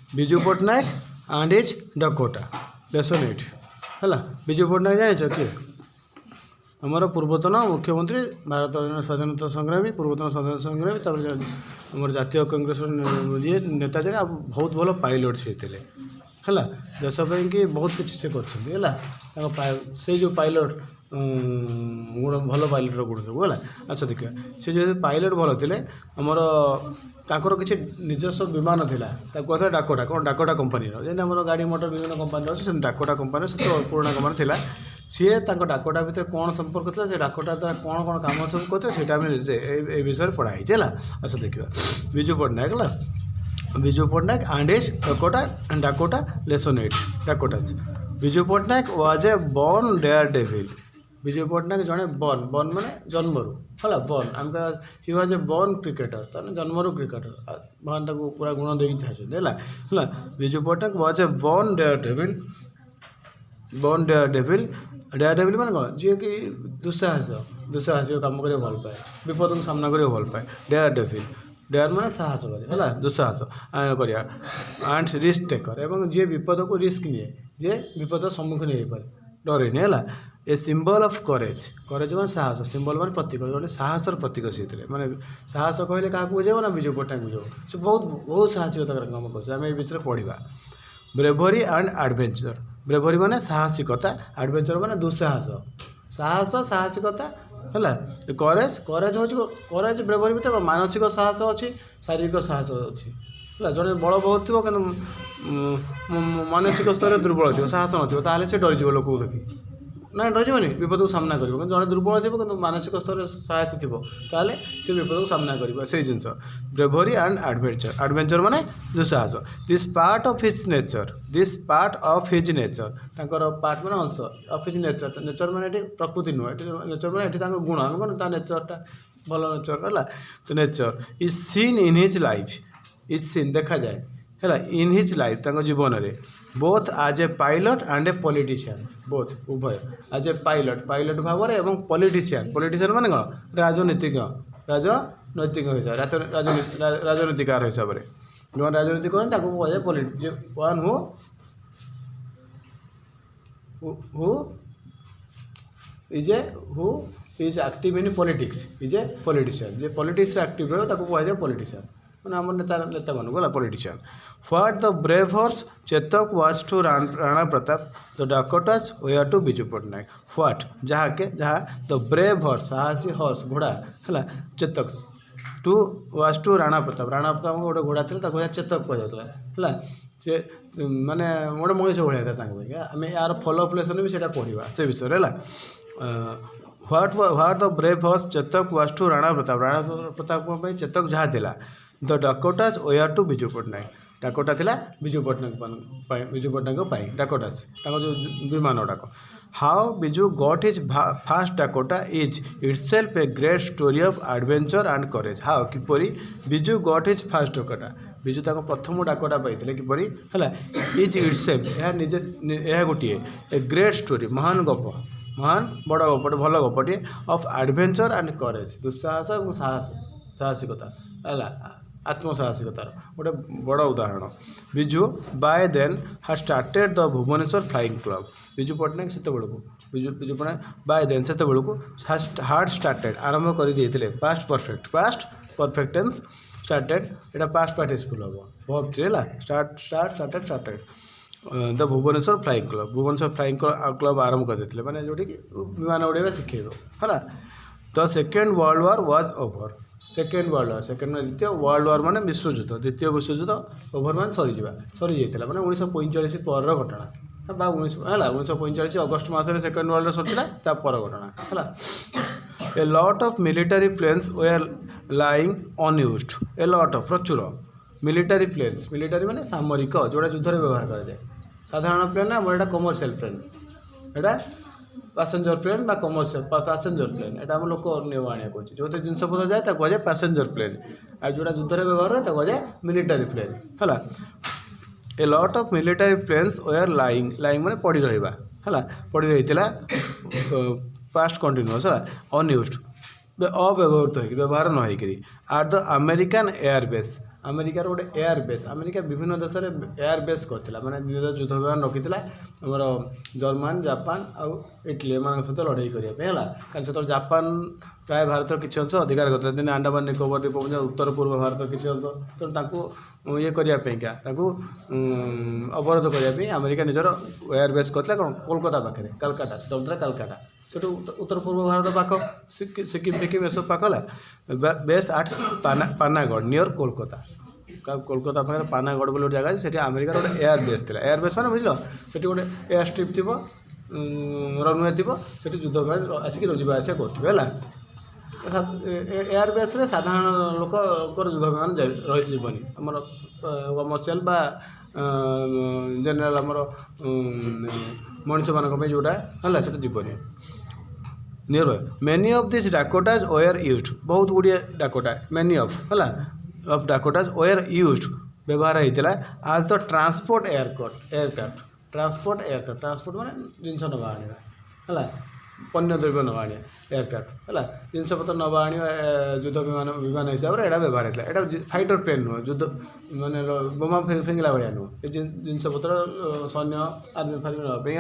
Biju Patnaik and is Dakota lesson 8 है। विजु पट्टनायक जान किए आमर पूर्वतन मुख्यमंत्री भारत स्वाधीनता संग्रामी पूर्वतन स्वाधीनता संग्रामी आम जातीय कांग्रेस ये नेता जन बहुत भल पायलट से है देश कि बहुत किसी से कर जो पायलट गुण भल पायलटर गुण सब है। अच्छा देखिए से जो पायलट भल थे आमर तांकर किसी निजस्व विमान थिला कहते डाकोटा कौन डाकोटा कंपनी जेन आम गाड़ी मोटर विभिन्न कंपनी अच्छे डाकोटा कंपनी से तो पुराना कंपनी थिला सी डाकोटा भितर कौन संपर्क था से डाकोटा द्वारा कौन कौन कम सब करते विषय पढ़ाई है। अच्छा देखिए विजु पट्टनायक है Biju Patnaik and is Dakota lesson 8 Dakotas Biju Patnaik was a born daredevil Biju Patnaik जड़े बॉर्न माने जन्मरू है बॉर्न आम he was a born cricketer ताने जन्मरू क्रिकेटर भगवान ताको पूरा गुण देकी छाछे है। Biju Patnaik was a born daredevil माने कौन जी कि दुस्साहस कम कर भल पाए विपद को सामना कर भल पाए डेयर माने साहस है दुस्साहस एंड रिस्क टेकर एवं जी विपद को रिस्क निए जे विपद सम्मुखीन हो पाए डरे है। ए सिंबल ऑफ करेज माने साहस सिंबल माने प्रतीक जो साहसर प्रतीक सी माने साहस कहले क्या बुझेब ना विजु पट्टनायक बुझेब से बहुत साहसिकता कम कर विषय पढ़ा। ब्रेवरी एंड एडवेंचर ब्रेवरी माने साहसिकता एडवेंचर माने दुस्साहस साहसिकता है। करेज करेज ब्रेवरी भीतर मानसिक साहस अच्छी शारीरिक साहस अच्छी है जड़े बड़ बहुत थो कि मानसिक स्तर दुर्बल थो साहस ना से डरज लोक देखी ना डरजनी विपद को सामना कर जड़े दुर्बल थी कि मानसिक स्तर साहसी थी ताले से विपद को सामना कर से जिन ब्रेवरी एंड एडवेंचर माने दुस्साहस this part of his nature तांकर पार्ट माने अंश ऑफ हिज नेचर माने प्रकृति नुह नेचर माने गुण आम कौन नेचरटा भल नेचर है। तो nature is seen in his life is seen देखा जाए है इन हिज लाइफ जीवन में बोथ आज a pilot and a politician both उभय आज ए पायलट भाव में पॉलिटिशियन माने कौन राजनीतिज्ञ राजनीतिकार हिसाब से जो राजनीति करें one who is active in politics is a politician जे पॉलिटिक्स एक्टिव रहा पॉलिटिशियन मैंने आम नेता मान गला politician. What the brave horse Chetak was to Rana Pratap the Dakotas were to Biju Patnaik what जहाँ द ब्रेव हॉर्स साहसी हॉर्स घोड़ा है Chetak to was to Rana Pratap गोटे घोड़ा था चेतक कह से माने गोटे मनीष भाया था आम यार फॉलोअप लेसन भी पढ़ा से विषय है। What the brave horse Chetak was to Rana Pratap Chetak जहाँ थिला the Dakotas were to Biju Patnaik Dakota थिला विजु पट्टनायक डाकोटाज जो विमान डाक how Biju got his fast Dakota is itself a great story of adventure and courage how किपरि Biju got his fast Dakota Biju प्रथम Dakota पाई किपरि है is itself यह गोटे ए ग्रेट स्टोरी महान गप महान बड़ गपटे भल गपटे ऑफ एडवेंचर एंड करेज दुस्साहस और साहसिकता है आत्मसाहसिकतार गोटे बड़ उदाहरण। Biju by then had started the Bhubaneswar flying club Biju Patnaik से विजु पट्टनायक बाय देन से हार्ड स्टार्टेड आरंभ कर पास्ट परफेक्ट टेंस स्टार्टेड एटा पास्ट पार्टिसिपल हम वर्ब थ्री है started the Bhubaneswar flying club आरंभ करते मैंने जोटी विमान उड़ेबा शिखेब है। The second world war was over second द्वितीय वर्ल्ड वार माने विश्वयुद्ध द्वितीय विश्वयुद्ध ओभर मान सरी जाता मैंने 1945 पर घटना है 1945 अगस्ट मसरे सेकेंड वर्ल्ड सरला पर घटना है। A lot of military planes were lying unused a lot of प्रचुर मिलिटरी प्लेन्स मिलिटरी माने सामरिक जोड़ा युद्ध में व्यवहार कराए साधारण प्लेन ना कमर्शियल प्लेन एटा पैसेंजर प्लेन बा कमर्शियल पैसेंजर प्लेन एटा हम लोक नियम आने को जो जिनस पत्र जाए कहुए पैसेंजर प्लेन आ जोड़ा युद्ध में व्यवहार है कहुए मिलिटरी प्लेन है। A lot of military planes were lying माने पड़ी रहा है पड़ी रही पास्ट कंटिन्यूअस है अनयूज्ड अव्यवहृत हो व्यवहार न होकर आट द अमेरिकन एयरबेस अमेरिकार गोटे एयरबेस अमेरिका विभिन्न देश में एयरबेस करथिला माने युद्ध विमान रखिथिला हमर जर्मन जापान आउ इटली एमान सहित लड़ाई करिया पे हला कारण से जापान प्राय भारत किसी अंश अधिकार करते दिन अंडमान निकोबर द्वीपपुंज उत्तर पूर्व भारत किसी अंश तो तांको ये करिया पे क्या तांको अवरोध करिया पे अमेरिका निजर एयरबेस करथिला कोलकाता पाखे कलकाता से कलकाता से उत्तर पूर्व भारत पाख सिक्किम फिक्किम ये सब पाखला बेस आठ पानागढ़ नियर कोलकाता कोलकाता पाखे पानागढ़ बोले जगह से अमेरिकार गोटे एयरबेस थी एयरबेस मैंने बुझल से गोटे एयर स्ट्रिप थी रनवे थी से युद्ध आसिक रोजा आसिया करें एयरबेस साधारण लोक युद्ध विमान जीवनी आमर कमर्शियल बा जनरल आमर मनुष्य मान जोटा है से जीवनी near many of this Dakotas were used बहुत गुड़िया डाकोटा मेनी ऑफ है ऑफ डाकोटाज वेयर यूज्ड व्यवहार होता आज द ट्रांसपोर्ट एयरक्राफ्ट ट्रांसपोर्ट माने जिनस नवा आने है पण्य द्रव्य नवा आने एयरक्राफ्ट है जिनस पत्र नवा आने युद्ध विमान हिसाब से यहाँ व्यवहार होता है फाइटर प्लेन नुह युद्ध माने बोमा फिंगला भाया नुह जिनस पत्र सैन्य आर्मी फार्मी नापी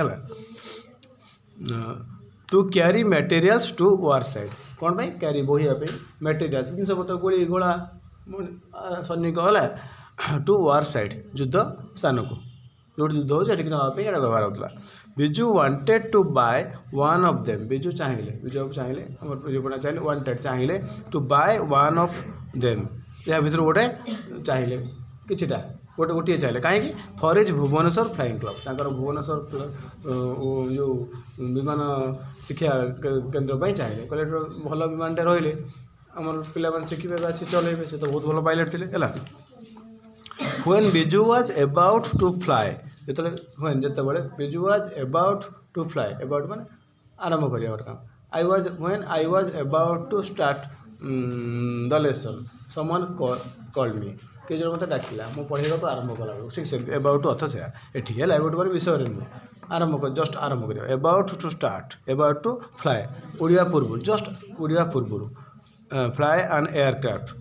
टू क्यारी मटेरियल्स टू वार साइड कौन पे क्यारी बोहियापी मटेरियल्स जिनस पत्र गोली गोला सैनिक है टू वार साइड युद्ध स्थान को जो युद्ध हो नापी यहाँ व्यवहार होता Biju wanted to buy one of them Biju चाहिए बिजू पड़ा चाहिए वांटेड चाहिए to buy one of them या भर गोटे चाहिए किटा गोटे चाहिए कहीं for is Bhubaneswar flying club तांकर भुवनेश्वर जो विमान शिक्षा केन्द्र चाहिए कहले भल विमानटे रही आमर पे शिखे आस चलेबे से तो बहुत भल पायलट थे है when Biju was about to fly जिते Biju was about to fly about माने आरंभ करिया काम when I was about to start the lesson someone called me कि जो मत डाकिला मो पढ़ाई आरंभ कला ठीक से अबाउट अथ से एटी है अबाउट माने विषय नुह आरंभ कर जस्ट आरंभ कर about to start about to fly उड़िया पूर्व जस्ट उड़िया पूर्व fly an aircraft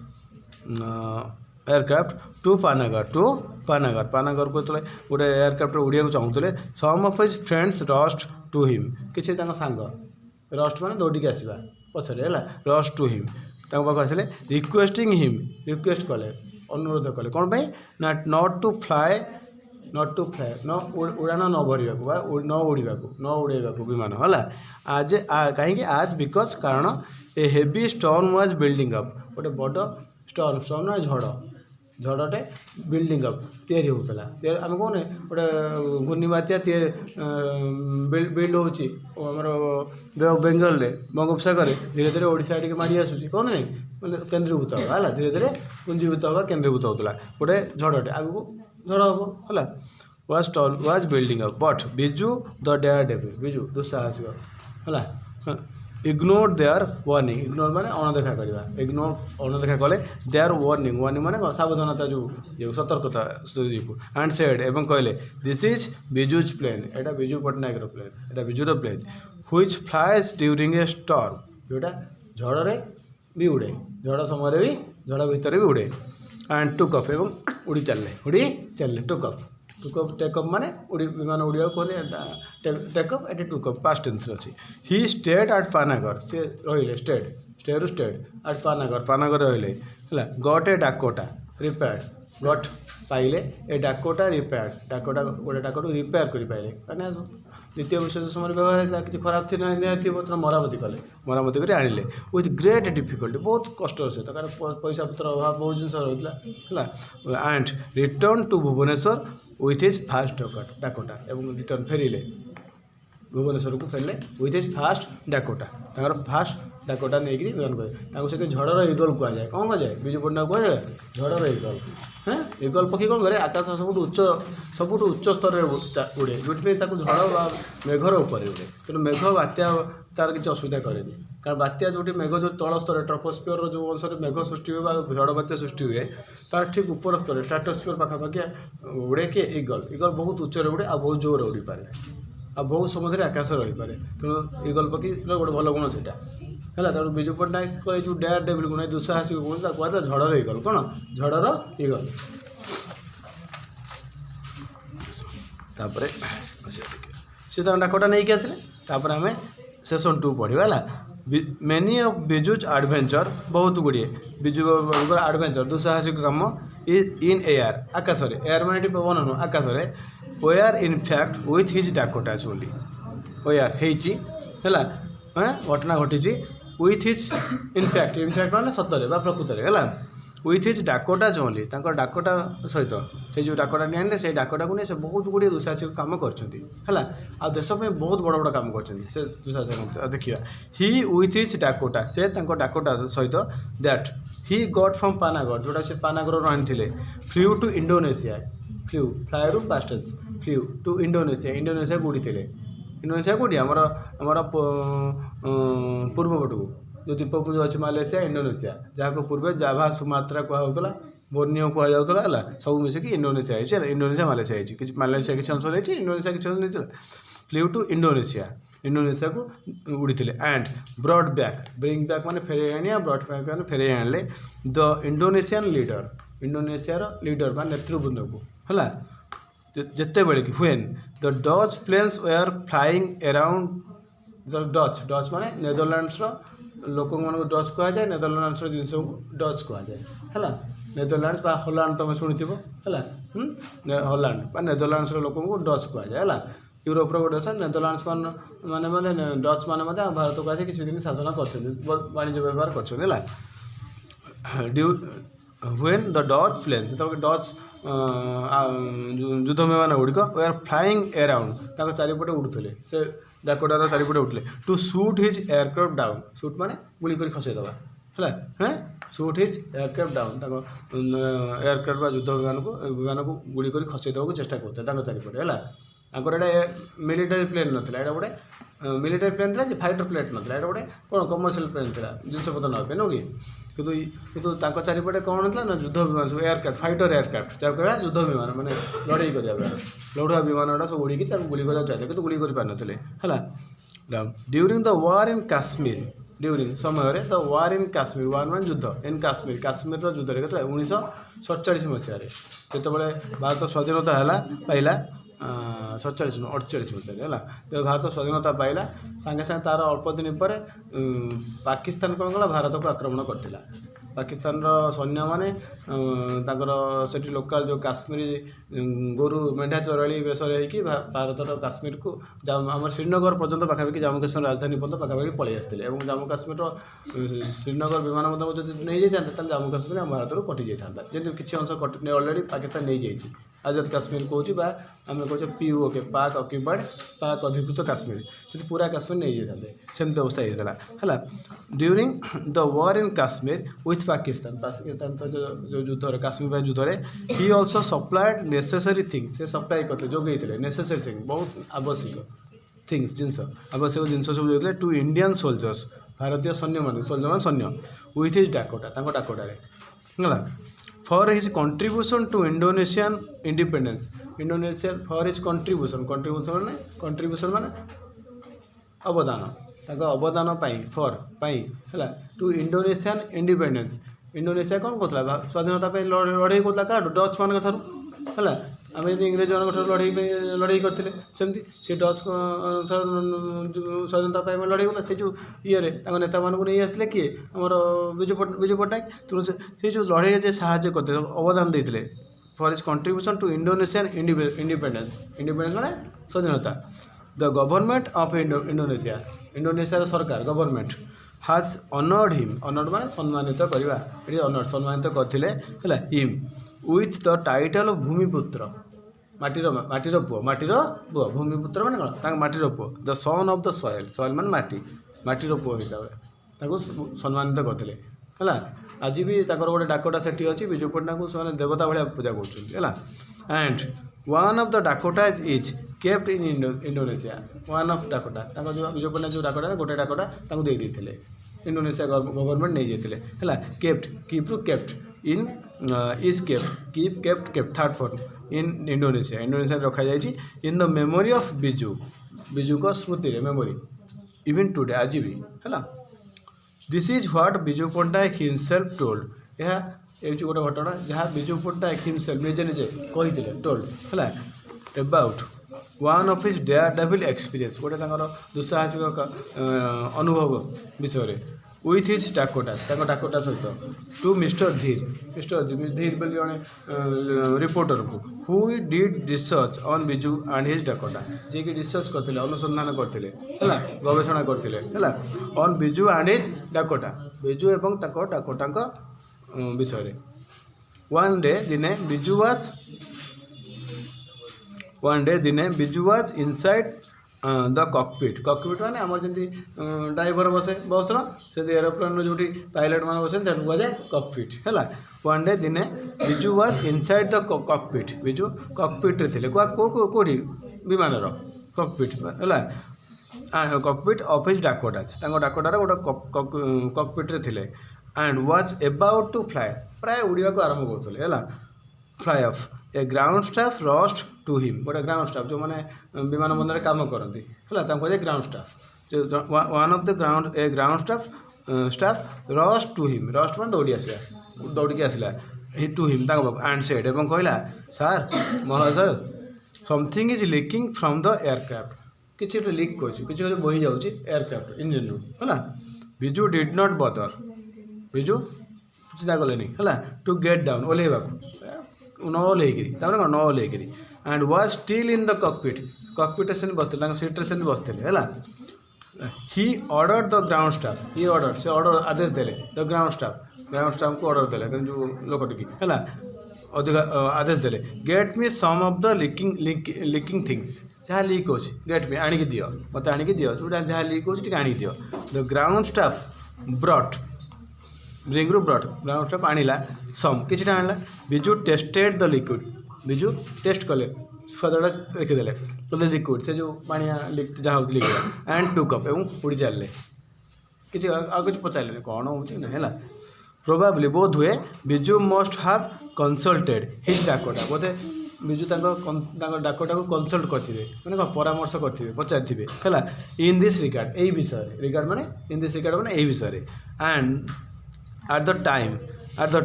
to Panagarh को जो गोटे एयरक्राफ्ट उड़िया को चाहूले some of his friends rushed to him किसी सांग रस्ट माने दौड़ी आसवा पछरे है रस्ट टू हिम पाख आसे रिक्वेस्टिंग हिम रिक्वेस्ट कले अनुरोध कले कौन पे ना नॉट टू फ्लाए न उड़ान न भरवा न उड़ाक विमान है आज कहीं आज बिकज कारण a heavy storm was building up गोटे बड़ स्टॉर्म ना झड़टे बिल्डिंग अप तैयारी होता आम कौन गोटे घूर्णी बात्या बिल्ड होमर बेंगल बंगोपसागर धीरे धीरे ओडिशा टे माड़ी आसूँ कौन नहीं मैंने केन्द्रीभूत है धीरे धीरे पुंजीभूत होगा केन्द्रीभूत होता गोटे झड़टे आगू झड़ हम है was building up but Biju the daredevil Biju दुस्साहसिक है इग्नोर देयर वार्निंग इग्नोर माने अणदेखा करवा इग्नोर अणदेखा कले देयर वार्निंग माने सावधानता जो सतर्कता एंड सेड एवं कहले this is बिजूज plane Etah Biju Patnaik plane एटा बिजूर plane which flies during a storm जोटा झड़े भी उड़े झड़ समय भी झड़ भितर भी उड़े एंड टुक अप एवं उड़ी चलले टुक अप टेकअप माने उड़ी विमान उड़िया कहले टेकअप एट टुकअप पास्ट टेंस अच्छी ही स्टेड एट पानागढ़ से रहिले स्टेड एट पानागढ़ रहिले है गट ए डाकोटा रिपेयर्ड गट पाइले ए डाकोटा रिपेयर्ड डाकोटा गोटे डाकोटा रिपेयर कर पाइले कहना द्वितीय विश्व समय व्यवहार होता कि खराब थी ना मरामती कले मरामती कर आनिले विथ ग्रेट डिफिकल्टी बहुत कष्ट से पैसा पत्र अभाव बहुत जिन रही है and return to Bhubaneswar with his fast Dakota एवं रिटर्न फेरिले भुवनेश्वर को फेरले with his fast Dakota fast Dakota नहीं विमान से झड़र इगल कहुए कौन कहुए विजु पट्टनायक कहुए झड़र इगल हाँ इगल पक्षी कौन करे आकाश सबुठ उच्च स्तर में उड़े जो झड़ मेघर उपर उड़े तेणु मेघ बात्या तार किसी असुविधा कैनि कारण बात्या जो मेघ जो तल स्तर ट्रोपोस्फियर जो अंश मेघ सृष्टि हुए झड़ बात्या सृष्टि हुए तार ठीक ऊपर स्तर स्ट्राटोस्फियर पाखापाखि उड़े कि इगल बहुत उच्च उड़े आ बहुत जोर उड़ी पारे आ बहुत समय आकाश रही पारे तेणु इगल पक्षी गोटे भल गुण से है विजु पट्टनायक जो डेयर डेविल को नहीं दुस्साहसिक गुण कहला झड़र इगल कौन झड़र इगल तापर सी डाकटा नहीं आसिले आम सेसन 2 पढ़ा है मेनी ऑफ बिजुज एडवेंचर बहुत गुड़े बिजु एडवेंचर दुस्साहसिक कम इन एयर आकाश एयर माने पवन नु आकाश were in fact with his Dakotas बोली वेयर है घटना घटी विथ हिज इनफैक्ट मैंने सतरे प्रकृत है विथ हिज डाकोटाज ओनली डाकोटा सहित से जो डाकोटा नहीं से डाकोटा को नहीं से बहुत गुड़े दुस्साहसिक काम कर देश में बहुत बड़ बड़ काम कर देखिए ही विथ हिज डाकोटा से डाकोटा सहित that he got from Panagarh जोटा से पानागढ़ आनी flew to Indonesia flew fly रू पास्टेंस फ्लू टू इंडोनेशिया गुड़ी थे इंडोनेशिया कौटी आमर पूर्व पटू जो द्वीपपुंज अच्छे मालेशिया इंडोनेशिया जहाँ को पूर्व जाभा सुमात्रा कहला बोर्नियो कहला सब मिसिकी इंडोनेशिया इंडोनेशिया मालेशिया किसी मालेशिया किसी अंश नहीं इंडोनेशिया किसी अंश नहीं फ्लू टू इंडोनेशिया को उड़ी थे and brought back bring back माने फेरे आने ब्रॉड बैक माने फेरे आने द इंडोनेशियन लीडर मान नेतृवृंद को है जिते बड़े कि when the Dutch planes were flying around Dutch माने नेदरलैंड्स लोक मान डच कह जाए नेदरलैंड्स जिनस डच कह जाए है नेदरलैंड्स हॉलैंड तुम शुणी है हॉलैंड नेदरलैंड्स लोक को डच कह जाए है यूरोप गोटे देश नेदरलैंड्स माने डच माने भारत को आसे किसी दिन शासन कर वाणिज्य व्यवहार कर ड्यू when the Dutch planes Dutch युद्ध विमान गुड़िक वे आर फ्लाइंग अराउंड चारिपटे उड़ुले से डाकोटार चारिपटे उठले to shoot his aircraft down shoot माने गुली कर खसईदवा है shoot his aircraft down aircraft युद्ध विमान को गुली कर खसईदे चेष्टा करते चारिपटे है मिलिटारी प्लेन नाला यहाँ गोटे मिलिटारी प्लेन था फाइटर प्लेन नाला यहाँ गोटे कौन कमर्शियल प्लेन था जिनपतर नापे नु कि कितु चारिपटे कौन था ना युद्ध विमान सब एयरक्राफ्ट फाइटर एयरक्राफ्ट जहाँ कह युद्ध विमान मैंने लड़ाई करने लड़ुआ विमान गुड़ा सब उड़ी गुली कर चाहिए कि गुली कर है during the war in Kashmir during समय द वार इन काश्मीर वार मान युद्ध इन काश्मीर काश्मीर युद्ध के 1947 मसीह जो भारत स्वाधीनता है पाइला 47 48 मसीह है जब भारत स्वाधीनता पाइला सागे सागे तार अल्प दिन पर पाकिस्तान कौन कला भारत को आक्रमण करथिला पाकिस्तान सैन्य माने से लोकल जो काश्मीरी गोरु मेढ़ा चराली बेस कि भारत काश्मीर को आम श्रीनगर पर्यंत पाखापाखि जम्मू काश्मीर राजधानी पर्यंत पाखापाखि पलि आसते जम्मू काश्मीर श्रीनगर विमान बंदोबस्त नहीं जाते जम्मू काश्मीर आम भारत कटि जाता जमी किसी अंश कटि अलरेडी पाकिस्तान नहीं जाइए आजाद काश्मीर कौच आम कहे POK पाक ऑक्युपाइड पाक अधिकृत काश्मीर से पूरा काश्मीर नहीं जाते सेमती अवस्था होता है during the war in Kashmir with Pakistan सहित जो युद्ध काश्मीर युद्ध he also supplied necessary things से सप्लाई करते जोगे नेसेसरी थिंग बहुत आवश्यक थिंग्स जिनस आवश्यक जिनस सब जो टू इंडियन सोल्जर्स भारतीय सैन्य मान सोल्जर मान सैन्य विथ हिज डाकोटा डाकोटारे है for his contribution to Indonesian independence Indonesia for his contribution माने अवदान अवदान फॉर है टू इंडोनेशियन इंडिपेंडेंस इंडोनेशिया कौन कहला स्वाधीनता लड़ाई कहला क्या डच मान है आम इंग्रेज मान लड़ाई करते सेमती से डच स्वाधीनता लड़ाई गला से जो ये नेता मानक नहीं आसते किए आमर विजु पट्टनायक तेणु से जो लड़ाई साहाଯ୍य करते अवदान देते for his contribution to Indonesian independence माने स्वाधीनता द गवर्नमेंट ऑफ इंडोनेशिया सरकार government has honoured him honoured माने सम्मानित करवा ये ऑनर्ड सम्मानित करते है him with the title of Bhumiputra माटीर पुओ भूमिपुत्र माने कौन माटीर पुओ the son of the soil माने माटीर पुओ हिसाब से सम्मानित करते है आज भी गोटे डाकोटा सेठी अच्छी विजु पट्टनायक से देवता भाया पूजा कर and one of the Dakota is kept in Indonesia one of Dakota जो विजु पट्टनायक जो डाकोटा गोटे डाकोटा दे देते इंडोनेशिया गवर्नमेंट नहीं जाते है kept keep kept in is kept kept third form in Indonesia रखा जाए in the memory of Biju को स्मृति मेमोरी इवन टुडे आज भी है this is what Biju Patnaik himself told. यह गोटे घटना जहाँ विजु पट्टनायक हिमसेल्फ निजे निजे कही टोल्ड है about one of his daredevil experience गोटे दुस्साहसिक अनुभव विषय विथ हिज डाकोटास डाकोटा सहित टू मिस्टर धीर बोली जड़े रिपोर्टर को who did research on Biju and his Dakota जी कि रिसर्च करते अनुसंधान करते गवेषणा करते on Biju and his Dakota Biju एवं डाकोटा विषय वन डे दिने Biju was inside the cockpit माने आमर जंती ड्राइवर बसे बस से एरोप्लेन जो पायलट मान बसे कहुए कॉकपिट है वन डे दिने Biju was inside the cockpit Biju cockpit रे थिले कोठी विमान कॉकपिट है कॉकपिट ऑफ हिज डाकोटास डाकोटार गोटे कॉकपिट रे थिले and was about to fly प्राय उड़िया को आरंभ करते है fly off a ground staff rushed to him गोटे ग्राउंड स्टाफ जो मैंने विमान बंदर काम करती है ground staff one of the ground staff rushed to him rust मैं दौड़ी आसला टू हिम एंड सेड एवं कहला सार महाशय something is leaking from the aircraft किसी लीक कर बही जाऊँगी एयरक्राफ्ट इंजिन रू है विजु डिड नॉट बदर विजु चिंता कले है टू गेट डाउन ओल्हेवा न ओल्हेकरी and was still in the cockpit से बसते सीट्रे से बसते है he order the ground staff he order आदेश देले द ग्राउंड स्टाफ को ऑर्डर देले जो लोकटी है अधिक आदेश देले get me some of the leaking things जहाँ लीक हो गेट मी आणिकी दियो मत आणिकी दियो जहाँ लीक हो आणिकी दियो the ground staff brought ground staff आणला सम किसी आणला Biju tested the liquid Biju test कले स्वादटा देखीदे बोले लिक्विड से जो पानिया जहाँ हो लिक्विड एंड टू कप एवं उड़ी चलने किसी कुछ पचारे कौन हो है प्रोबाब्ली बोध हुए विजु मस्ट हाव कंसल्टेड हिज डाकोटा बोधे विजु डाकोटा को कंसल्ट करते मैंने परामर्श करेंगे पचारि है इन दिस रिगार्ड यही विषय माने इन दिस रिगार्ड माने यही विषय एंड एट द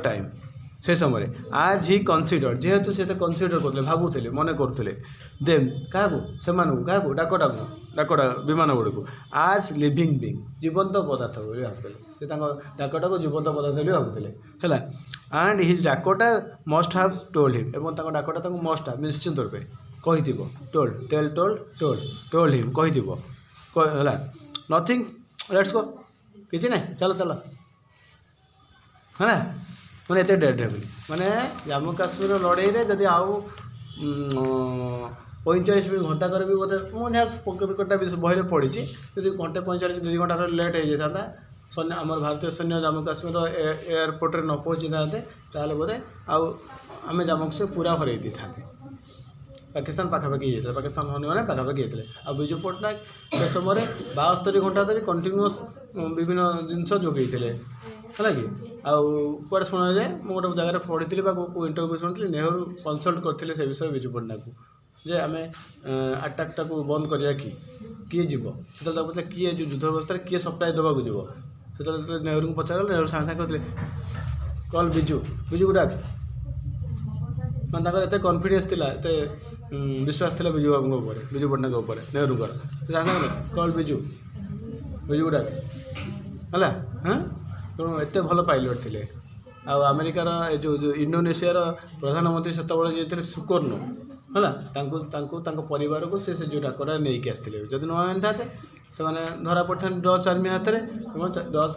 टाइम से समय आज ही कनसीडर जेहेतु से कनसीडर करते भावुले मन करुले देम क्या क्या डाकोटा विमान गुड़ को आज लिविंग बीइंग जीवंत पदार्थ भावुले से डाकोटा को जीवंत पदार्थ भावुले है and his Dakota must have told him एवं डाकोटा मस्ट हाव निश्चित रूपे कही टोल्ड हिम कही है नथिंग लेट्स गो किसी ना चलो चलो है ना मैंने एत डेडरेबल मैंने जम्मू काश्मीर लड़ाई जदि आउ 45 मिनट घंटा कर भी बोधे मुझे बही पढ़ी जब घंटे 45 2 घंटा लेट हो जाता सैन्य आम भारतीय सैन्य जम्मू काश्मीर एयरपोर्ट में न पहुँची था बोधे आम जम्मू काश्मीर पूरा हर था पाकिस्तान पाखापाखि होता पाकिस्तान होने मैंने पाखापाखि होते आ विजु पट्टनायक से समय 72 घंटा धरी कंटिन्यूअस विभिन्न जिनस जोगे है कि आड़े शुणा जाए मुझे गोटे जगह पढ़ी इंटरव्यू शुणी नेहरू कनसल्ट करते से विषय विजु पट्टनायक को जे आम अटैकटा को बंद करा किए जीव से पचारे किए जो युद्ध अवस्था किए सप्लाई देवा जीव से नेहरू को पचार नेहरू सागे सागे कहते कल विजु को डाक मैं एत कन्फिडेंस थी एत विश्वास था विजु बाबू विजु पट्टनायक नेहरू कल विजु को डाक है हाँ तेणु एत भल पायलट थे आमेरिकार जो इंडोनेशियार प्रधानमंत्री से जो सुकर्णो है परिवार को से जो डाकोटा नहीं आसते जब न आनी था से धरा पड़ता डच आर्मी हाथ में डच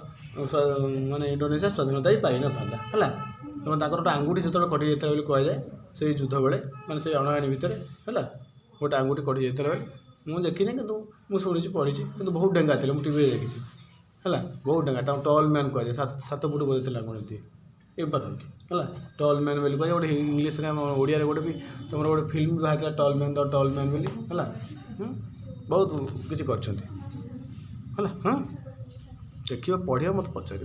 माने इंडोनेशिया स्वाधीनता ही पाई न था है गोटे आंगुठी से कटि जाता कहुए से युद्ध बेले मैंने से अणाणी भितर है गोटे आंगुठी कटि जाता बेले मुझे देखनी कि मुझे शुणी पढ़ी कि बहुत डेंगा थे मुझे टीवी देखी है बहुत डेंगा टॉल मैन कहुए 7 फुट बोधे थे कौन ये पाखी है टॉल मैन बोली कहे गोटे इंग्लीश ओडिया गोटे भी तुम गोटे फिल्म भी बाहर tall man the tall man बोली है बहुत किसी कर हाँ देखिए पढ़िया मत पचार।